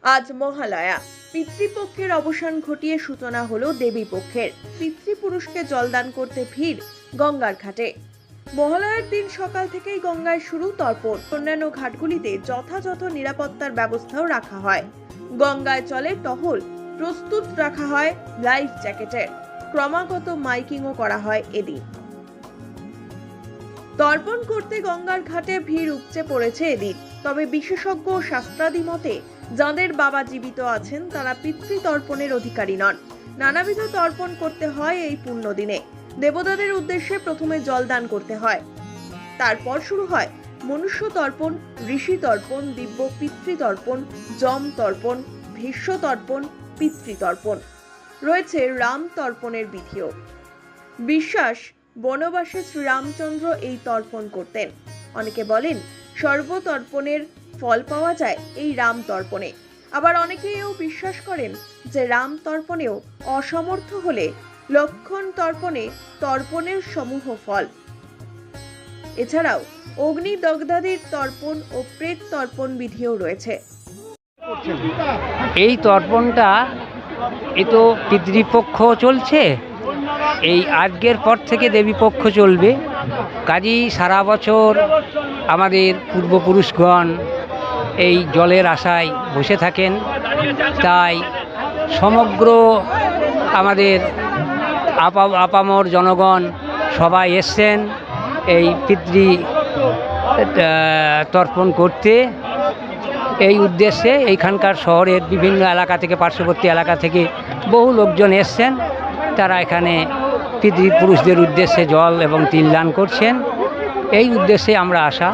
আজ মহালয়া। পিতৃপক্ষের অবসান ঘটিয়ে সূচনা হলো দেবী পক্ষের। পিতৃপুরুষকে জলদান করতে ভিড় গঙ্গার ঘাটে। মহালয়ার দিন সকাল থেকেই গঙ্গায় শুরু তর্পণ। অন্যান্য ঘাটগুলিতে যথাযথ নিরাপত্তার ব্যবস্থাও রাখা হয়। গঙ্গায় চলে টহল, প্রস্তুত রাখা হয় লাইফ জ্যাকেটের। ক্রমাগত মাইকিংও করা হয় এদিন। তর্পণ করতে গঙ্গার ঘাটে ভিড় উপচে পড়েছে এদিন। তবে বিশেষজ্ঞ ও শাস্ত্রাদি মতে যাদের বাবা জীবিত আছেন তারা পিতৃতর্পণের অধিকারী নন। নানাবিধ তর্পণ করতে হয় এই পুণ্য দিনে। দেবতাদের উদ্দেশ্যে প্রথমে জলদান করতে হয়, তারপর শুরু হয় মনুষ্য তর্পণ, ঋষি তর্পণ, দিব্য পিতৃতর্পণ, যম তর্পণ, ভীষ্ম তর্পণ, পিতৃতর্পণ। রয়েছে রাম তর্পণের বিধিও। বিশ্বাস, বনবাসে শ্রীরামচন্দ্র এই তর্পণ করতেন। অনেকে বলেন সর্বতর্পণের ফল পাওয়া যায় এই রাম তর্পণে। আবার অনেকে এও বিশ্বাস করেন যে রাম তর্পণেও অসমর্থ হলে লক্ষণ তর্পণে তর্পণের সমূহ ফল। এছাড়াও অগ্নিদগ্ধাদির তর্পণ ও প্রেত তর্পণ বিধিও রয়েছে। এই তর্পণটা তো পিতৃপক্ষ চলছে, এই আজকের পর থেকে দেবীপক্ষ চলবে। কাজেই সারা বছর আমাদের পূর্বপুরুষগণ এই জলের আশায় বসে থাকেন। তাই সমগ্র আমাদের আপামর জনগণ সবাই এসছেন এই পিতৃ তর্পণ করতে। এই উদ্দেশ্যে এইখানকার শহরের বিভিন্ন এলাকা থেকে, পার্শ্ববর্তী এলাকা থেকে বহু লোকজন এসছেন। তারা এখানে পিতৃপুরুষদের উদ্দেশ্যে জল এবং তিল দান করছেন। এই উদ্দেশ্যে আমরা আসা।